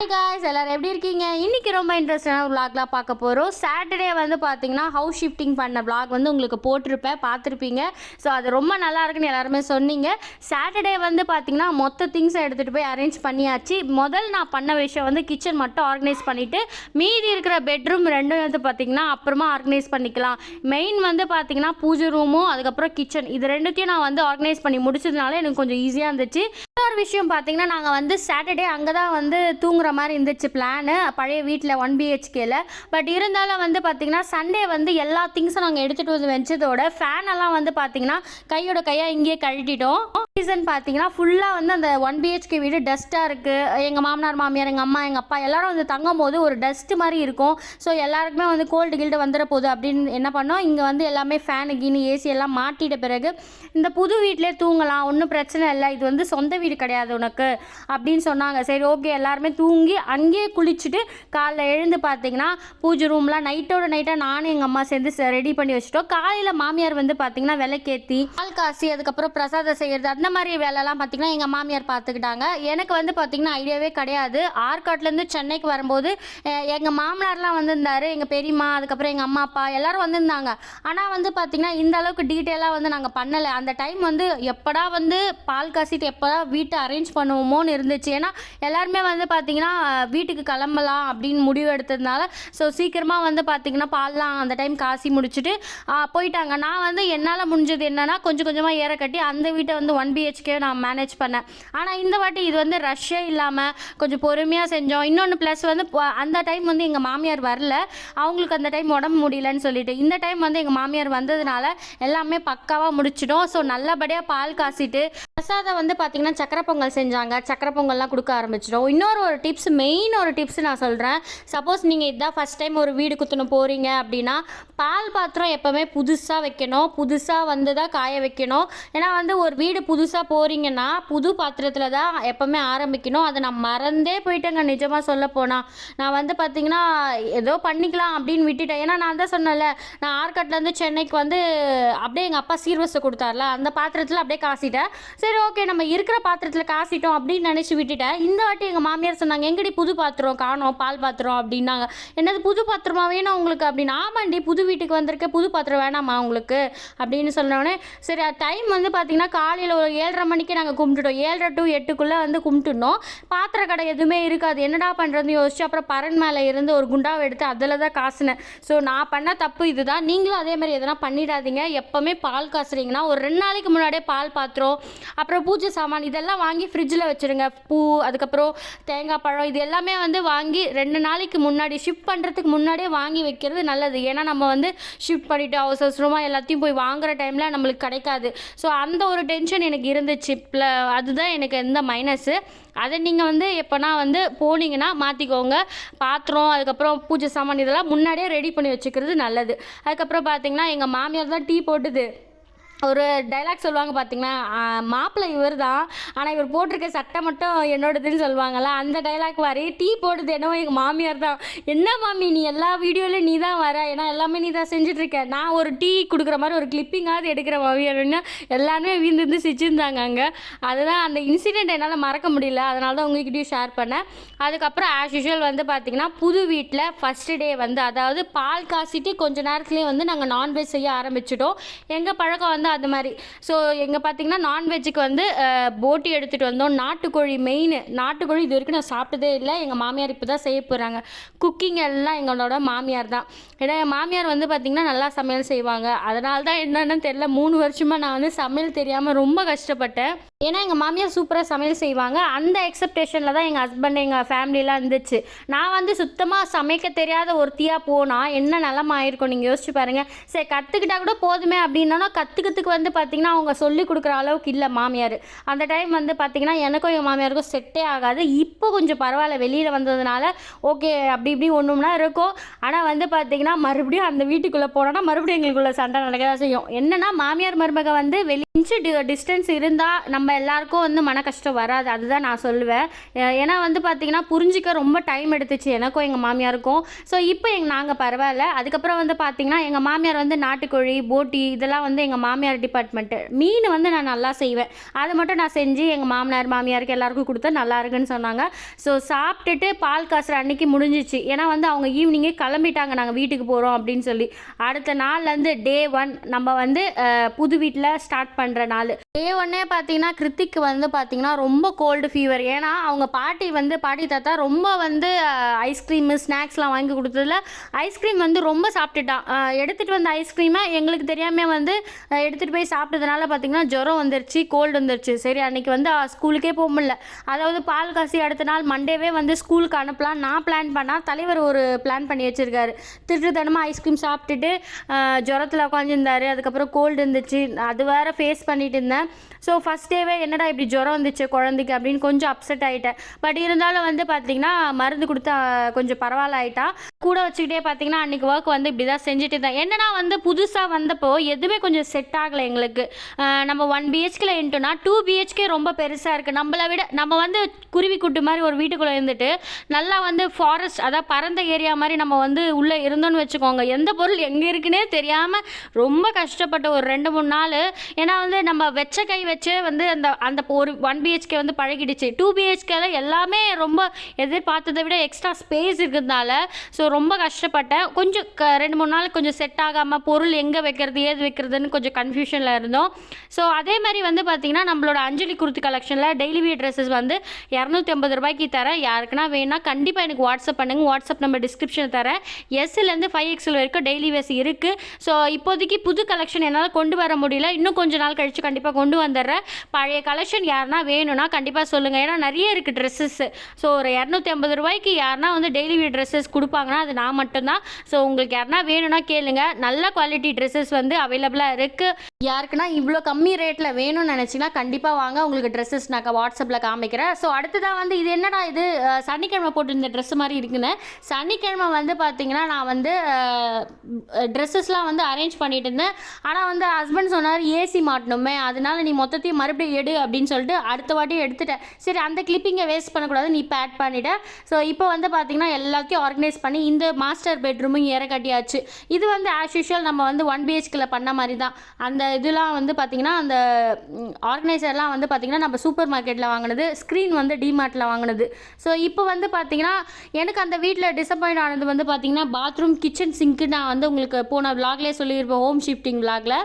guys எல்லாரும் எப்படி இருக்கீங்க? இன்னைக்கு ரொம்ப இன்ட்ரெஸ்டான vlogலாம் பார்க்க போறோம். சாட்டர்டே வந்து பாத்தீங்கன்னா ஹவுஸ் ஷிஃப்டிங் பண்ண vlog வந்து உங்களுக்கு போட்டுருப்பேன், பார்த்துருப்பீங்க. ஸோ அது ரொம்ப நல்லா இருக்குன்னு எல்லாருமே சொன்னீங்க. சாட்டர்டே வந்து பாத்தீங்கன்னா மொத்த திங்ஸை எடுத்துகிட்டு போய் அரேஞ்ச் பண்ணியாச்சு. நான் பண்ண விஷயம் வந்து கிச்சன் மட்டும் ஆர்கனைஸ் பண்ணிவிட்டு மீதி இருக்கிற பெட்ரூம் ரெண்டும் வந்து பார்த்திங்கன்னா அப்புறமா ஆர்கனைஸ் பண்ணிக்கலாம். மெயின் வந்து பார்த்திங்கன்னா பூஜை ரூமும் அதுக்கப்புறம் கிச்சன் இது ரெண்டுத்தையும் நான் வந்து ஆர்கனைஸ் பண்ணி முடிச்சதுனால எனக்கு கொஞ்சம் ஈஸியாக இருந்துச்சு. இன்னொரு விஷயம் பார்த்திங்கன்னா நாங்கள் வந்து சாட்டர்டே அங்கே தான் வந்து தூங்குற மாதிரி இருந்துச்சு பிளானு, பழைய வீட்டில் 1 BHKல. பட் இருந்தாலும் வந்து பார்த்திங்கன்னா சண்டே வந்து எல்லா திங்ஸும் நாங்கள் எடுத்துகிட்டு வந்து வச்சதோட ஃபேனெல்லாம் வந்து பார்த்திங்கன்னா கையோட கையாக இங்கேயே கழட்டிட்டோம். ரீசன் பார்த்தீங்கன்னா ஃபுல்லாக வந்து அந்த 1 BHK வீடு டஸ்ட்டாக இருக்குது. எங்கள் மாமனார் மாமியார் எங்கள் அம்மா எங்கள் அப்பா எல்லோரும் வந்து தங்கும் போது ஒரு டஸ்ட்டு மாதிரி இருக்கும். ஸோ எல்லாருக்குமே வந்து கோல்டு கில்டு வந்துட போகுது அப்படின்னு என்ன பண்ணோம், இங்கே வந்து எல்லாமே ஃபேனு கீனு ஏசி எல்லாம் மாட்டிட்ட பிறகு இந்த புது வீட்டிலே தூங்கலாம், ஒன்றும் பிரச்சனை இல்லை, இது வந்து சொந்த வீடு கிடையாது உனக்கு அப்படின்னு சொன்னாங்க. சரி ஓகே எல்லாருமே தூங்கி அங்கேயே குளிச்சுட்டு காலைல எழுந்து பார்த்தீங்கன்னா பூஜை ரூம்லாம் நைட்டாக நானும் எங்கள் அம்மா சேர்ந்து ரெடி பண்ணி வச்சுட்டோம். காலையில் மாமியார் வந்து பார்த்தீங்கன்னா விளக்கேற்றி பால் காசி அதுக்கப்புறம் பிரசாதம் செய்கிறது அந்த மாதிரி வேலைலாம் பார்த்திங்கன்னா எங்கள் மாமியார் பார்த்துக்கிட்டாங்க. எனக்கு வந்து பார்த்திங்கன்னா ஐடியாவே கிடையாது. ஆற்காட்லேருந்து சென்னைக்கு வரும்போது எங்கள் மாமனார்லாம் வந்திருந்தார், எங்கள் பெரியம்மா அதுக்கப்புறம் எங்கள் அம்மா அப்பா எல்லோரும் வந்திருந்தாங்க. ஆனால் வந்து பார்த்திங்கன்னா இந்த அளவுக்கு டீட்டெயிலாக வந்து நாங்கள் பண்ணலை. அந்த டைம் வந்து எப்படா வந்து பால் காசிட்டு எப்போடா வீட்டை அரேஞ்ச் பண்ணுவோமோன்னு இருந்துச்சு. ஏன்னா எல்லாருமே வந்து பார்த்திங்கன்னா வீட்டுக்கு கிளம்பலாம் அப்படின்னு முடிவு எடுத்ததுனால ஸோ சீக்கிரமாக வந்து பார்த்திங்கன்னா பால்லாம் அந்த டைம் காசி முடிச்சுட்டு போயிட்டாங்க. நான் வந்து என்னால் முடிஞ்சது என்னென்னா கொஞ்சம் கொஞ்சமாக ஏற கட்டி அந்த வீட்டை வந்து 1 BHK நான் மேனேஜ் பண்ணேன். ஆனால் இந்த வாட்டி இது வந்து ரஷ்ஷே இல்லாமல் கொஞ்சம் பொறுமையாக செஞ்சோம். இன்னொன்று ப்ளஸ் வந்து அந்த டைம் வந்து எங்கள் மாமியார் வரல, அவங்களுக்கு அந்த டைம் உடம்பு முடியலன்னு சொல்லிட்டு இந்த டைம் வந்து எங்கள் மாமியார் வந்ததுனால எல்லாமே பக்காவாக முடிச்சிட்டோம். ஸோ நல்லபடியாக பால் காசிட்டு பிரசாதம் வந்து பார்த்திங்கன்னா சக்கரை பொங்கல் செஞ்சாங்க, சக்கரை பொங்கல்லாம் கொடுக்க ஆரம்பிச்சிட்டோம். இன்னொரு டிப்ஸ், மெயின் ஒரு டிப்ஸ் நான் சொல்கிறேன். சப்போஸ் நீங்கள் இதுதான் ஃபஸ்ட் டைம் ஒரு வீடு குத்தணும் போகிறீங்க அப்படின்னா பால் பாத்திரம் எப்போவுமே புதுசாக வைக்கணும், புதுசாக வந்து தான் காய வைக்கணும். ஏன்னா வந்து ஒரு வீடு புதுசாக போகிறீங்கன்னா புது பாத்திரத்தில் தான் எப்போவுமே ஆரம்பிக்கணும். அதை நான் மறந்தே போயிட்டேங்க நிஜமாக சொல்ல போனால். நான் வந்து பார்த்திங்கன்னா ஏதோ பண்ணிக்கலாம் அப்படின்னு விட்டுட்டேன். ஏன்னா நான் தான் சொன்னேன்ல, நான் ஆற்காட்லேருந்து சென்னைக்கு வந்து அப்படியே எங்கள் அப்பா சீர்வரிசை கொடுத்தார்ல அந்த பாத்திரத்தில் அப்படியே காசிட்டேன். சரி ஓகே நம்ம இருக்கிற பாத்திரத்தில் காசிட்டோம் அப்படின்னு நினச்சி விட்டுட்டேன். இந்த வாட்டி எங்கள் மாமியார் சொன்னாங்க எங்கடி புது பாத்திரம் காணோம் பால் பாத்திரம் அப்படின்னாங்க. என்னது புது பாத்திரமா வேணும் உங்களுக்கு அப்படின்னு. ஆமாண்டி புது வீட்டுக்கு வந்திருக்க, புது பாத்திரம் வேணாமா உங்களுக்கு அப்படின்னு சொன்னோடனே சரி டைம் வந்து பார்த்திங்கன்னா காலையில் ஒரு 7:30 மணிக்கு நாங்கள் கும்பிட்டுட்டோம். 7:30 to 8 வந்து கும்பிட்டுனோம். பாத்திர கடை எதுவுமே இருக்காது, என்னடா பண்ணுறதுன்னு யோசிச்சு அப்புறம் பரன் மேலே இருந்து ஒரு குண்டாவை எடுத்து அதில் தான் காசுனேன். ஸோ நான் பண்ண தப்பு இதுதான். நீங்களும் அதே மாதிரி எதனா பண்ணிடாதீங்க. எப்போவுமே பால் காசுறீங்கன்னா ஒரு 2 நாளைக்கு முன்னாடியே பால் பாத்திரம் அப்புறம் பூஜை சாமான் இதெல்லாம் வாங்கி ஃப்ரிட்ஜில் வச்சுருங்க. பூ அதுக்கப்புறம் தேங்காய் பழம் இது எல்லாமே வந்து வாங்கி 2 நாளைக்கு முன்னாடி ஷிஃப்ட் பண்ணுறதுக்கு முன்னாடியே வாங்கி வைக்கிறது நல்லது. ஏன்னா நம்ம வந்து ஷிஃப்ட் பண்ணிவிட்டு அவசரமாக எல்லாத்தையும் போய் வாங்குகிற டைமில் நம்மளுக்கு கிடைக்காது. ஸோ அந்த ஒரு டென்ஷன் எனக்கு இருந்துச்சு. அதுதான் எனக்கு எந்த மைனஸு. அதை நீங்கள் வந்து எப்போனா வந்து போனீங்கன்னா மாற்றிக்கோங்க. பாத்திரம் அதுக்கப்புறம் பூஜை சாமான் இதெல்லாம் முன்னாடியே ரெடி பண்ணி வச்சுக்கிறது நல்லது. அதுக்கப்புறம் பார்த்திங்கன்னா எங்கள் மாமியார் தான் டீ போட்டுது. ஒரு டைலாக் சொல்லுவாங்க பார்த்திங்கன்னா, மாப்பிள்ளை இவர் தான் ஆனால் இவர் போட்டிருக்க சட்டை மட்டும் என்னோடதுன்னு சொல்லுவாங்கள்ல, அந்த டைலாக் மாதிரி டீ போடுறது என்னவோ எங்கள் மாமியார் தான். என்ன மாமி நீ எல்லா வீடியோலையும் நீ தான் வர, ஏன்னா எல்லாமே நீ தான் செஞ்சிட்ருக்க, நான் ஒரு டீ கொடுக்குற மாதிரி ஒரு கிளிப்பிங்காவது எடுக்கிற மாமி அப்படின்னு எல்லாருமே வீந்து சிரிச்சிருந்தாங்க அங்கே. அதுதான் அந்த இன்சிடெண்ட் என்னால் மறக்க முடியல, அதனால தான் உங்ககிட்டயும் ஷேர் பண்ணேன். அதுக்கப்புறம் ஆஸ் யூஷுவல் வந்து பார்த்திங்கன்னா புது வீட்டில் ஃபஸ்ட்டு டே வந்து அதாவது பால் காசிட்டு கொஞ்ச நேரத்துலேயே வந்து நாங்கள் நான்வெஜ் செய்ய ஆரம்பிச்சிட்டோம். எங்கள் பழக்கம் வந்து அது மாதிரி. ஸோ எங்கே பார்த்தீங்கன்னா நான்வெஜ்ஜுக்கு வந்து போட்டி எடுத்துகிட்டு வந்தோம். நாட்டுக்கோழி மெயின், நாட்டுக்கோழி இது வரைக்கும் நான் சாப்பிட்டதே இல்லை. எங்கள் மாமியார் இப்போ தான் செய்ய போகிறாங்க. குக்கிங் எல்லாம் எங்களோட மாமியார் தான். ஏன்னா என் மாமியார் வந்து பார்த்திங்கன்னா நல்லா சமையல் செய்வாங்க. அதனால தான் என்னென்னு தெரியல 3 வருஷமாக நான் வந்து சமையல் தெரியாமல் ரொம்ப கஷ்டப்பட்டேன். ஏன்னா எங்கள் மாமியார் சூப்பராக சமையல் செய்வாங்க. அந்த எக்ஸப்டேஷனில் தான் எங்கள் ஹஸ்பண்ட் எங்கள் ஃபேமிலியெலாம் இருந்துச்சு. நான் வந்து சுத்தமாக சமைக்க தெரியாத ஒருத்தியாக போனால் என்ன நிலமா ஆயிருக்கும் நீங்கள் யோசிச்சு பாருங்கள். சரி கற்றுக்கிட்டா கூட போதுமே அப்படின்னா கற்றுக்கிறதுக்கு வந்து பார்த்திங்கன்னா அவங்க சொல்லி கொடுக்குற அளவுக்கு இல்லை மாமியார். அந்த டைம் வந்து பார்த்திங்கன்னா எனக்கும் எங்கள் மாமியாருக்கும் செட்டே ஆகாது. இப்போ கொஞ்சம் பரவாயில்ல, வெளியில் வந்ததுனால ஓகே அப்படி இப்படி ஒன்றும்னா இருக்கும். ஆனால் வந்து பார்த்திங்கன்னா மறுபடியும் அந்த வீட்டுக்குள்ளே போனோன்னா மறுபடியும் எங்களுக்குள்ள சண்டை நடக்க தான் செய்யும். என்னென்னா மாமியார் மருமக வந்து வெளி டிஸ்டன்ஸ் இருந்தால் நம்ம நம்ம எல்லாருக்கும் வந்து மன கஷ்டம் வராது, அதுதான் நான் சொல்லுவேன். ஏன்னா வந்து பார்த்திங்கன்னா புரிஞ்சிக்க ரொம்ப டைம் எடுத்துச்சு எனக்கும் எங்கள் மாமியாருக்கும். ஸோ இப்போ நாங்கள் பரவாயில்ல. அதுக்கப்புறம் வந்து பார்த்திங்கன்னா எங்கள் மாமியார் வந்து நாட்டுக்கோழி, போட்டி இதெல்லாம் வந்து எங்கள் மாமியார் டிபார்ட்மெண்ட்டு. மீன் வந்து நான் நல்லா செய்வேன், அதை மட்டும் நான் செஞ்சு எங்கள் மாமனார் மாமியாருக்கு எல்லாருக்கும் கொடுத்தா நல்லா இருக்குன்னு சொன்னாங்க. ஸோ சாப்பிட்டுட்டு பால் காசுற அன்னைக்கு முடிஞ்சிச்சு. ஏன்னா வந்து அவங்க ஈவினிங்கே கிளம்பிட்டாங்க நாங்கள் வீட்டுக்கு போகிறோம் அப்படின்னு சொல்லி. அடுத்த நாள்லேருந்து டே 1 நம்ம வந்து புது வீட்டில் ஸ்டார்ட் பண்ணுற நாள். டே 1 பார்த்தீங்கன்னா கிருத்திக்கு வந்து பார்த்திங்கன்னா ரொம்ப கோல்டு ஃபீவர். ஏன்னா அவங்க பாட்டி தாத்தா ரொம்ப வந்து ஐஸ்கிரீமு ஸ்நாக்ஸ்லாம் வாங்கி கொடுத்ததில் ஐஸ்கிரீம் வந்து ரொம்ப சாப்பிட்டுட்டான். எடுத்துகிட்டு வந்த ஐஸ்கிரீமை எங்களுக்கு தெரியாமல் வந்து எடுத்துகிட்டு போய் சாப்பிட்டதுனால பார்த்திங்கன்னா ஜுரம் வந்துருச்சு, கோல்டு வந்துருச்சு. சரி அன்றைக்கி வந்து ஸ்கூலுக்கே போக முடியல. அதாவது பால் காசி அடுத்த நாள் மண்டேவே வந்து ஸ்கூலுக்கு அனுப்பலாம் நான் பிளான் பண்ணால் தலைவர் ஒரு பிளான் பண்ணி வச்சுருக்காரு. திருட்டுத்தனமாக ஐஸ்கிரீம் சாப்பிட்டுட்டு ஜுரத்தில் உட்காந்துருந்தார். அதுக்கப்புறம் கோல்டு இருந்துச்சு, அது வேறு ஃபேஸ் பண்ணிட்டு இருந்தேன். ஸோ ஃபஸ்ட் டேவே என்னடா இப்படி ஜுரம் வந்துச்சு குழந்தைக்கு அப்படின்னு கொஞ்சம் அப்செட் ஆகிட்டேன். பட் இருந்தாலும் வந்து பார்த்திங்கன்னா மருந்து கொடுத்து கொஞ்சம் பரவாயில்ல ஆகிட்டான். கூட வச்சுக்கிட்டே பார்த்திங்கன்னா அன்றைக்கி ஒர்க் வந்து இப்படி தான் செஞ்சுட்டு இருந்தேன். என்னன்னா வந்து புதுசாக வந்தப்போ எதுவுமே கொஞ்சம் செட் ஆகலை எங்களுக்கு. நம்ம 1 BHKல இன்ட்டுனா 2 BHK ரொம்ப பெருசாக இருக்குது. நம்மளை விட நம்ம வந்து குருவி கூட்டு மாதிரி ஒரு வீட்டுக்குள்ளே இருந்துட்டு நல்லா வந்து ஃபாரஸ்ட் அதாவது பரந்த ஏரியா மாதிரி நம்ம வந்து உள்ளே இருந்தோன்னு வச்சுக்கோங்க, எந்த பொருள் எங்கே இருக்குன்னே தெரியாமல் ரொம்ப கஷ்டப்பட்ட ஒரு 2-3 நாள். ஏன்னா வந்து நம்ம வெச்ச கை வச்சு வந்து அந்த ஒரு 1 BHK வந்து பழகிடுச்சு. 2 BHKல எல்லாமே ரொம்ப எதிர்பார்த்ததை விட எக்ஸ்ட்ரா ஸ்பேஸ் இருக்கிறதுனால ஸோ ரொம்ப கஷ்டப்பட்டேன். கொஞ்சம் 2-3 நாள் கொஞ்சம் செட் ஆகாமல் பொருள் எங்கே வைக்கிறது ஏது வைக்கிறதுன்னு கொஞ்சம் கன்ஃபியூஷனில் இருந்தோம். ஸோ அதே மாதிரி வந்து பார்த்திங்கன்னா நம்மளோட அஞ்சலி குர்த்தி கலெக்ஷனில் டெய்லி வியர் ட்ரெஸ்ஸஸ் வந்து 250 ரூபாய்க்கு தரேன். யாருக்குன்னா வேணா கண்டிப்பாக எனக்கு வாட்ஸ்அப் பண்ணுங்கள். வாட்ஸ்அப் நம்பர் டிஸ்கிரிப்ஷனில் தரேன். எஸ்லேருந்து 5XL வரைக்கும் டெய்லி வேர்ஸ் இருக்குது. ஸோ இப்போதைக்கு புது கலெக்ஷன் என்னால் கொண்டு வர முடியல, இன்னும் கொஞ்சம் நாள் கழித்து கண்டிப்பாக கொண்டு வந்துடுறேன். பழைய கலெக்ஷன் யாருன்னா வேணும்னா கண்டிப்பாக சொல்லுங்கள். ஏன்னா நிறைய இருக்குது ட்ரெஸ்ஸஸ். ஸோ ஒரு 250 ரூபாய்க்கு யாருன்னா வந்து டெய்லி வியர் ட்ரெஸ்ஸஸ் கொடுப்பாங்கன்னா அது நான் மட்டும்தான். ஸோ உங்களுக்கு யாருன்னா வேணும்னா கேளுங்க. நல்ல குவாலிட்டி ட்ரெஸ்ஸஸ் வந்து அவைலபிளாக இருக்குது. யாருக்குன்னா இவ்வளோ கம்மி ரேட்டில் வேணும்னு நினச்சிங்கன்னா கண்டிப்பாக வாங்க, உங்களுக்கு ட்ரெஸ்ஸஸ் நான் வாட்ஸ்அப்பில் காமிக்கிறேன். ஸோ அடுத்ததாக வந்து இது என்னடா இது சனிக்கிழமை போட்டிருந்த ட்ரெஸ் மாதிரி இருக்குன்னு, சனிக்கிழமை வந்து பார்த்திங்கன்னா நான் வந்து ட்ரெஸ்ஸஸ்லாம் வந்து அரேஞ்ச் பண்ணிட்டு இருந்தேன். ஆனால் வந்து ஹஸ்பண்ட் சொன்னார் ஏசி மாட்டணுமே, அதனால நீ மொத்தத்தையும் மறுபடியும் எடு அப்படின்னு சொல்லிட்டு அடுத்த வாட்டியும் எடுத்துட்டேன். சரி அந்த கிளிப்பிங்கை வேஸ்ட் பண்ணக்கூடாது, நீ இப்போ ஆட் பண்ணிட்டேன். ஸோ இப்போ வந்து பார்த்திங்கன்னா எல்லாத்தையும் ஆர்கனைஸ் பண்ணி இந்த மாஸ்டர் பெட்ரூமும் ஏற கட்டியாச்சு. இது வந்து ஆஸ் யூஷுவல் நம்ம வந்து 1 BHKல பண்ண மாதிரி தான். அந்த இதெல்லாம் வந்து பார்த்திங்கன்னா அந்த ஆர்கனைசர்லாம் வந்து பார்த்திங்கன்னா நம்ம சூப்பர் மார்க்கெட்டில் வாங்கினது, ஸ்க்ரீன் வந்து டிமார்ட்டில் வாங்கினது. ஸோ இப்போ வந்து பார்த்திங்கன்னா எனக்கு அந்த வீட்டில் டிசப்பாயிண்ட் ஆனது வந்து பார்த்திங்கன்னா பாத்ரூம் கிச்சன் சிங்க்கு நான் வந்து உங்களுக்கு போன விலாக்லேயே சொல்லியிருப்பேன், ஹோம் ஷிஃப்டிங் விலாகில்.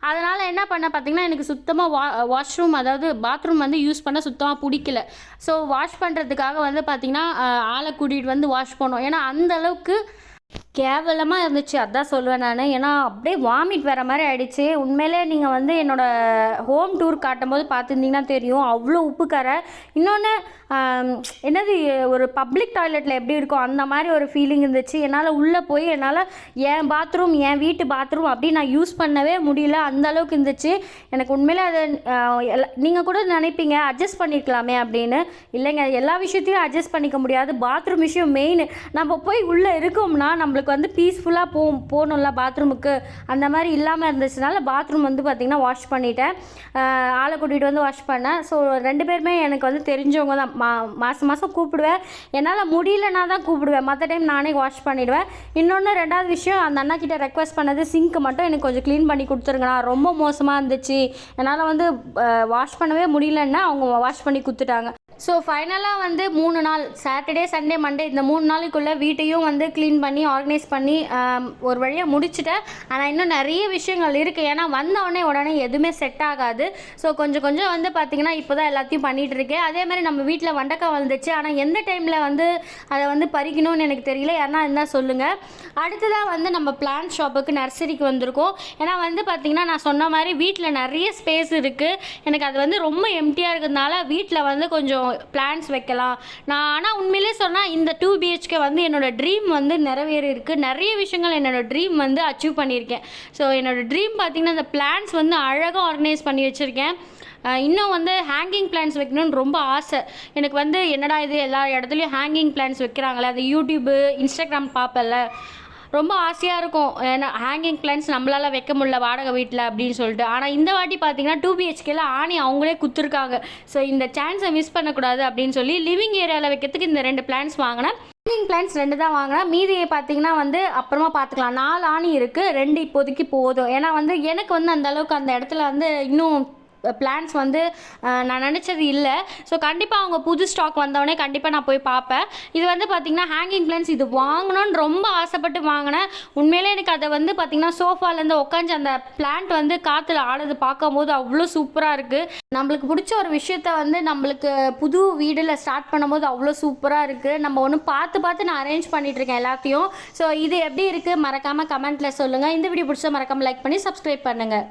அதனால் என்ன பண்ண பார்த்திங்கன்னா எனக்கு சுத்தமாக வாஷ்ரூம் அதாவது பாத்ரூம் வந்து யூஸ் பண்ண சுத்தமாக பிடிக்கல. ஸோ வாஷ் பண்ணுறதுக்காக வந்து பார்த்திங்கன்னா ஆளை கூட்டிகிட்டு வந்து வாஷ் பண்ணோம். ஏன்னா அந்தளவுக்கு கேவலமாக இருந்துச்சு, அதான் சொல்லுவேன் நான். ஏன்னா அப்படியே வாமிட் வர மாதிரி ஆகிடுச்சு. உண்மையிலே நீங்கள் வந்து என்னோடய ஹோம் டூர் காட்டும்போது பார்த்துருந்தீங்கன்னா தெரியும், அவ்வளோ உப்புக்கரை. இன்னொன்று என்னது ஒரு பப்ளிக் டாய்லெட்டில் எப்படி இருக்கும் அந்த மாதிரி ஒரு ஃபீலிங் இருந்துச்சு. என்னால் உள்ளே போய் என்னால் என் பாத்ரூம் என் வீட்டு பாத்ரூம் அப்படி நான் யூஸ் பண்ணவே முடியல, அந்த அளவுக்கு இருந்துச்சு. எனக்கு உண்மையிலே அது நீங்கள் கூட நினைப்பீங்க அட்ஜஸ்ட் பண்ணிக்கலாமே அப்படின்னு. இல்லைங்க, எல்லா விஷயத்தையும் அட்ஜஸ்ட் பண்ணிக்க முடியாது. பாத்ரூம் விஷயம் மெயின். நம்ம போய் உள்ளே இருக்கோம்னா நம்மளுக்கு வந்து பீஸ்ஃபுல்லாக போகணும்ல பாத்ரூமுக்கு, அந்த மாதிரி இல்லாமல் இருந்துச்சுனால பாத்ரூம் வந்து பார்த்திங்கன்னா வாஷ் பண்ணிட்டேன். ஆளை கூட்டிகிட்டு வந்து வாஷ் பண்ணேன். ஸோ 2 பேருமே எனக்கு வந்து தெரிஞ்சவங்க தான். மாதம் கூப்பிடுவேன், என்னால் முடியலன்னா தான் கூப்பிடுவேன், மற்ற டைம் நானே வாஷ் பண்ணிவிடுவேன். இன்னொன்று 2வது விஷயம், அந்த அண்ணா கிட்டே ரெக்வஸ்ட் பண்ணது சிங்க்கு மட்டும் எனக்கு கொஞ்சம் க்ளீன் பண்ணி கொடுத்துருங்கண்ணா, ரொம்ப மோசமாக இருந்துச்சு, என்னால் வந்து வாஷ் பண்ணவே முடியலன்னா அவங்க வாஷ் பண்ணி கொடுத்துட்டாங்க. ஸோ ஃபைனலாக வந்து 3 நாள் சாட்டர்டே சண்டே மண்டே இந்த 3 நாளைக்குள்ளே வீட்டையும் வந்து க்ளீன் பண்ணி ஆர்கனைஸ் பண்ணி ஒரு வழியாக முடிச்சுட்டேன். ஆனால் இன்னும் நிறைய விஷயங்கள் இருக்குது. ஏன்னா உடனே எதுவுமே செட் ஆகாது. ஸோ கொஞ்சம் கொஞ்சம் வந்து பார்த்திங்கன்னா இப்போ தான் எல்லாத்தையும் பண்ணிகிட்டு இருக்கேன். அதே மாதிரி நம்ம வீட்டில் வெண்டைக்காய் வந்துச்சு. ஆனால் எந்த டைமில் வந்து அதை வந்து பறிக்கணும்னு எனக்கு தெரியல, யாருன்னா இருந்தால் சொல்லுங்கள். அடுத்ததாக வந்து நம்ம பிளான்ட் ஷாப்புக்கு நர்சரிக்கு வந்திருக்கோம். ஏன்னா வந்து பார்த்திங்கன்னா நான் சொன்ன மாதிரி வீட்டில் நிறைய ஸ்பேஸ் இருக்குது. எனக்கு அது வந்து ரொம்ப எம்டியாக இருக்கிறதுனால வீட்டில் வந்து கொஞ்சம் பிளான்ஸ் வைக்கலாம் நான். ஆனால் உண்மையிலே சொன்னால் இந்த 2 BHK வந்து என்னோடய ட்ரீம் வந்து நிறைவேறி இருக்குது. நிறைய விஷயங்கள் என்னோடய ட்ரீம் வந்து அச்சீவ் பண்ணியிருக்கேன். ஸோ என்னோடய ட்ரீம் பார்த்திங்கன்னா இந்த பிளான்ஸ் வந்து அழகாக ஆர்கனைஸ் பண்ணி வச்சுருக்கேன். இன்னும் வந்து ஹேங்கிங் பிளான்ஸ் வைக்கணும்னு ரொம்ப ஆசை எனக்கு. வந்து என்னடா இது எல்லா இடத்துலையும் ஹேங்கிங் பிளான்ஸ் வைக்கிறாங்களே, அது யூடியூப்பு இன்ஸ்டாகிராம் பார்ப்பல, ரொம்ப ஆசையாக இருக்கும். ஏன்னா ஹேங்கிங் பிளான்ஸ் நம்மளால் வைக்க முடியல வாடகை வீட்டில் அப்படின்னு சொல்லிட்டு. ஆனால் இந்த வாட்டி பார்த்தீங்கன்னா 2 பிஹெச்கேல ஆணி அவங்களே குத்துருக்காங்க. ஸோ இந்த சான்ஸை மிஸ் பண்ணக்கூடாது அப்படின்னு சொல்லி லிவிங் ஏரியாவில் வைக்கிறதுக்கு இந்த 2 பிளான்ஸ் வாங்கினேன். ஹேங்கிங் பிளான்ஸ் 2 தான் வாங்கினேன். மீதியை பார்த்தீங்கன்னா வந்து அப்புறமா பார்த்துக்கலாம். 4 ஆணி இருக்குது, 2 இப்போதைக்கு போதும். ஏன்னா வந்து எனக்கு வந்து அந்த அளவுக்கு அந்த இடத்துல வந்து இன்னும் பிளான்ஸ் வந்து நான் நினச்சது இல்லை. ஸோ கண்டிப்பாக அவங்க புது ஸ்டாக் வந்தவொடனே கண்டிப்பாக நான் போய் பார்ப்பேன். இது வந்து பார்த்திங்கன்னா ஹேங்கிங் பிளான்ஸ் இது வாங்கணும்னு ரொம்ப ஆசைப்பட்டு வாங்கினேன். உண்மையிலே எனக்கு அதை வந்து பார்த்திங்கன்னா சோஃபாலேருந்து உட்காந்து அந்த பிளான்ட் வந்து காற்றுல ஆடுறது பார்க்கும்போது அவ்வளோ சூப்பராக இருக்குது. நம்மளுக்கு பிடிச்ச ஒரு விஷயத்த வந்து நம்மளுக்கு புது வீடில் ஸ்டார்ட் பண்ணும்போது அவ்வளோ சூப்பராக இருக்குது. நம்ம ஒன்று பார்த்து நான் அரேஞ்ச் பண்ணிகிட்ருக்கேன் எல்லாத்தையும். ஸோ இது எப்படி இருக்குது மறக்காமல் கமெண்ட்டில் சொல்லுங்கள். இந்த வீடியோ பிடிச்சா மறக்காமல் லைக் பண்ணி சப்ஸ்கிரைப் பண்ணுங்கள்.